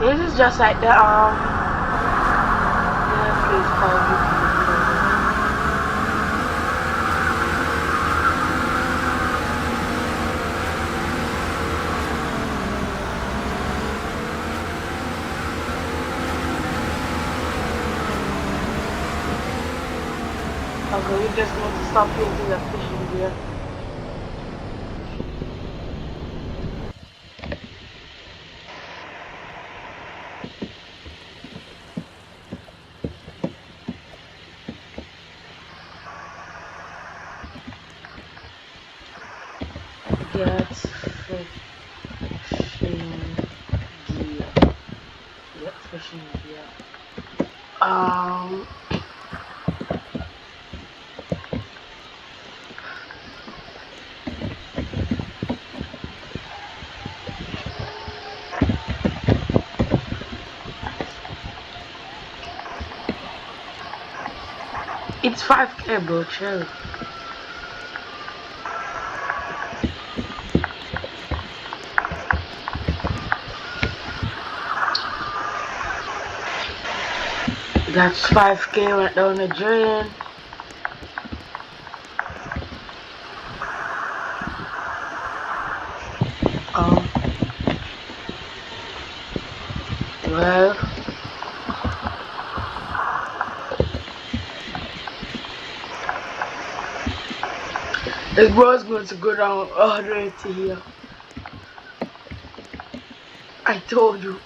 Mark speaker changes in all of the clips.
Speaker 1: This is just like the place called. Okay, we're just going to stop painting the fishing gear. Get fishing gear. Get fishing gear. It's 5K, bro. Chill. That's 5K went down the drain. Well, this bro's going to go down all the way to here. I told you.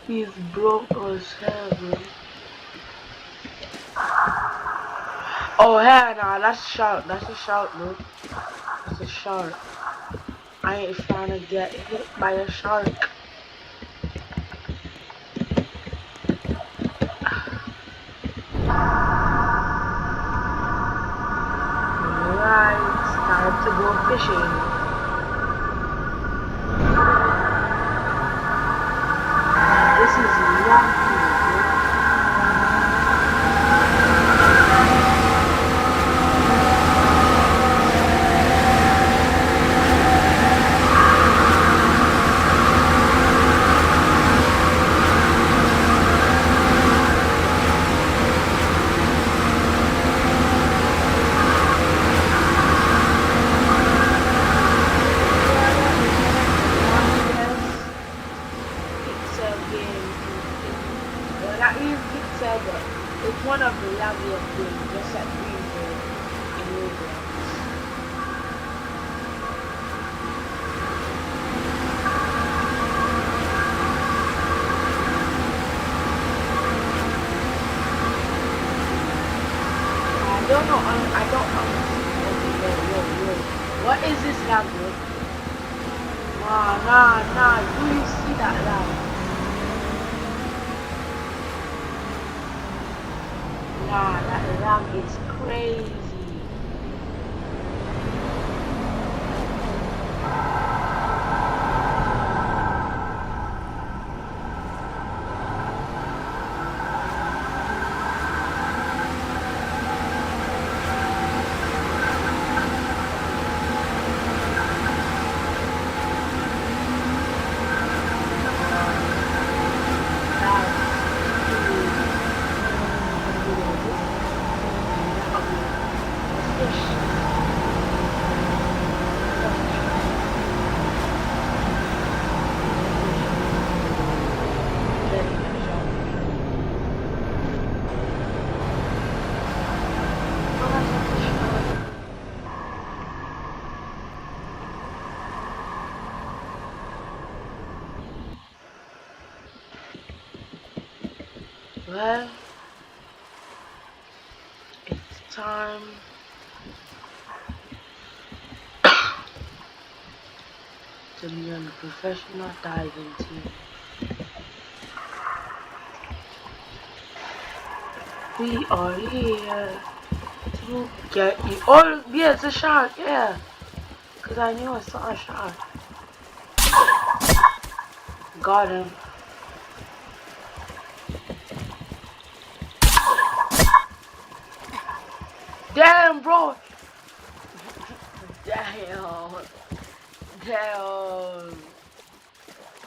Speaker 1: He's broke as hell, bro. Oh, hell nah, that's a shark. That's a shark, bro. That's a shark. I ain't trying to get hit by a shark. Alright, it's time to go fishing. This is lucky. It's one of the loveliest things, just like Greenville in Roblox. I don't know. Yo. What is this lag, bro? Nah. Do you see that lag? Nah, that lag is crazy. Well, it's time to be on a professional diving team. We are here to get you. Oh, yeah, it's a shark, yeah. Because I knew I saw a shark. Got him. Damn, bro. Damn.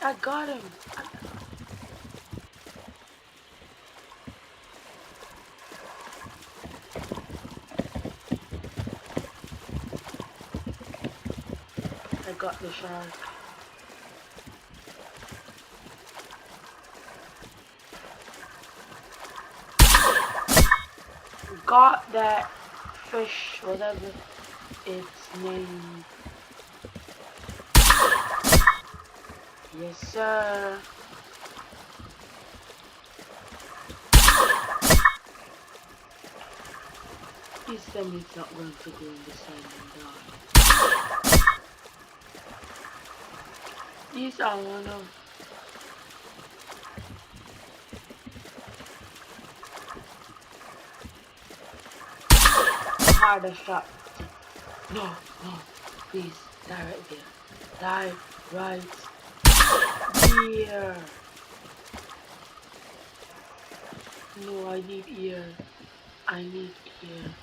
Speaker 1: I got him. I got the shark. Got that fish, whatever its name. Yes, sir. Please tell me it's not going to go in the sand and die. These are one of the hardest shot. No, no, please, die right there. Die right here. No, I need ear. I need ear.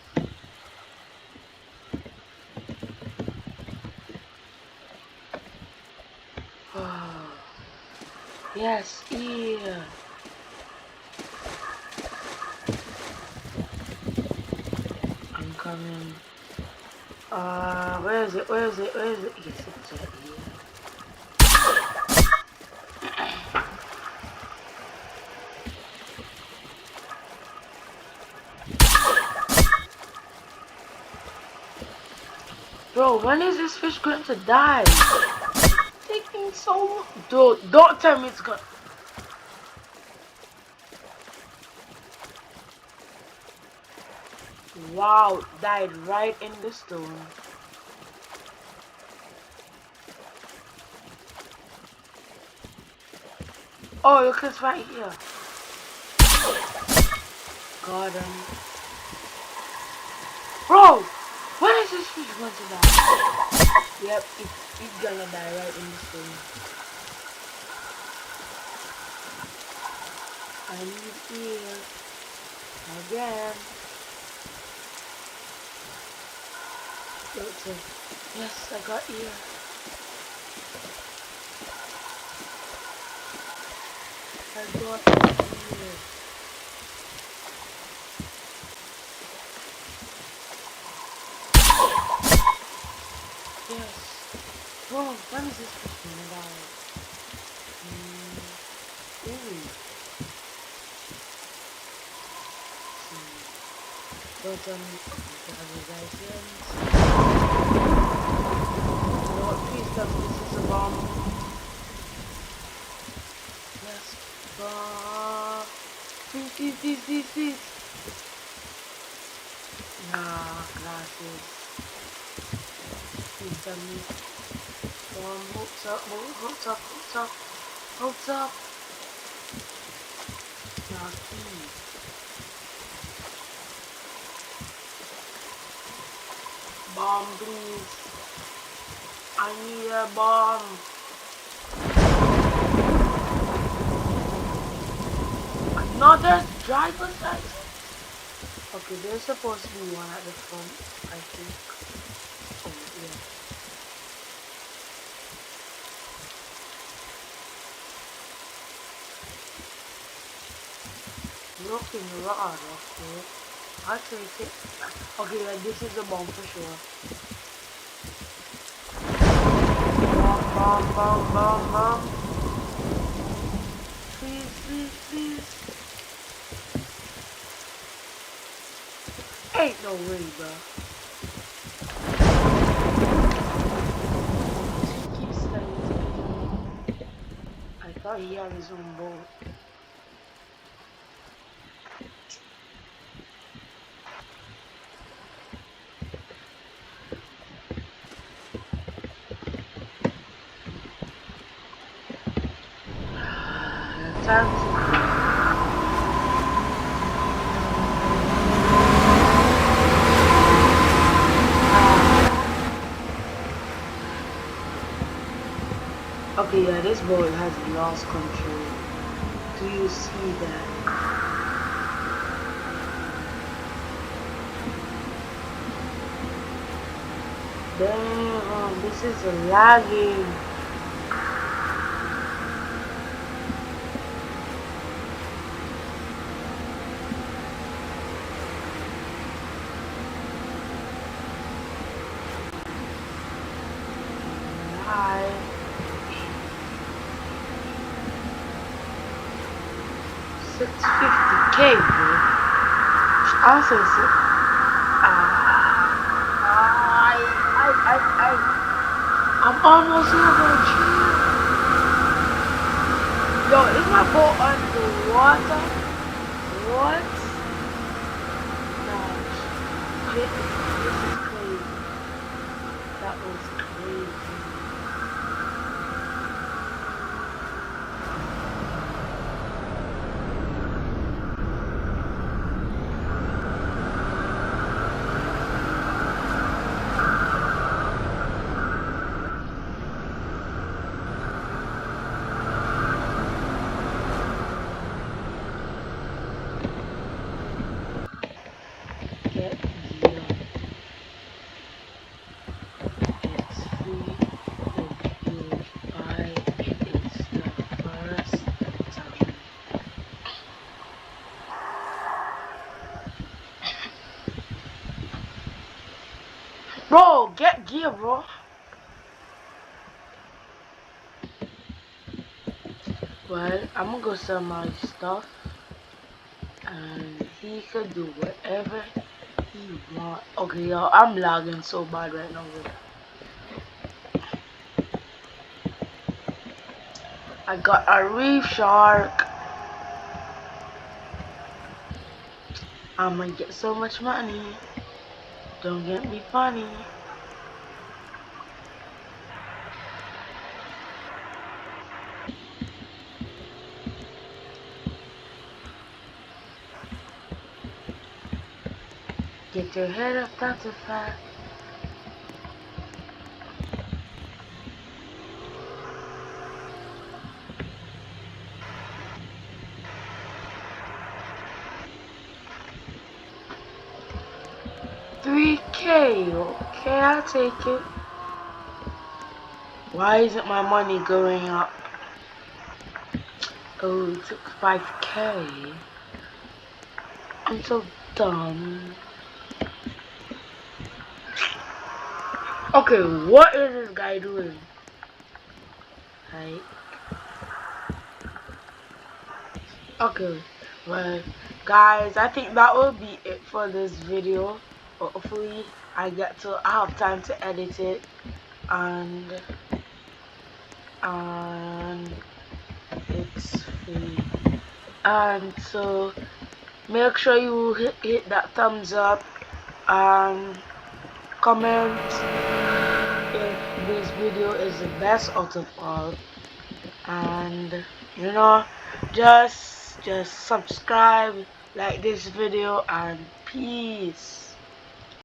Speaker 1: Oh. Yes, ear. I'm coming. Where is it? Where is it? Where is it? Yes, it's right here. Bro, when is this fish going to die? It's taking so long. Dude, don't tell me it's gonna. Wow, died right in the stone. Oh, look, it's right here. Got him. Bro, when is this fish going to die? Yep, it's gonna die right in the stone. I need ear. Again. Yes, I got ear. I got ear. Yes. Bro, when is this fish gonna die? Ooh. Don't tell me guys. Lord, please tell me this is a bomb. Yes, bomb. Please. Nah, glasses. Please tell me. Bomb, holds up. Nah, please. Bomb, please. I need a bomb. Another driver's license? Okay, there's supposed to be one at the front, I think. Oh, yeah. Looking rod, okay. I'll take it. Okay, like this is a bomb for sure. Bomb. Please. Ain't no way, bro. He keeps saying, I thought he had his own boat. Okay, yeah, this boat has lost control. Do you see that? Damn. This is lagging. Hi. 650K, bro. I'll say so. I'm almost over. Yo, is my boat underwater? What? Nah, this is crazy. That was crazy. Get gear. It's free if you buy it's the first time. Bro, get gear, bro. Well, I'm gonna go sell my stuff, and he could do whatever he want. Okay, yo, I'm lagging so bad right now. Bro. I got a reef shark. I'm gonna get so much money. Don't get me funny. Get your head up, that's a fact. $3K, okay, I'll take it. Why isn't my money going up? Oh, it took 5K. I'm so dumb. Okay, what is this guy doing? Like, okay, well, guys, I think that will be it for this video. Hopefully, I have time to edit it, and it's free. And so, make sure you hit that thumbs up and comment if this video is the best out of all, and you know, just subscribe, like this video, and peace.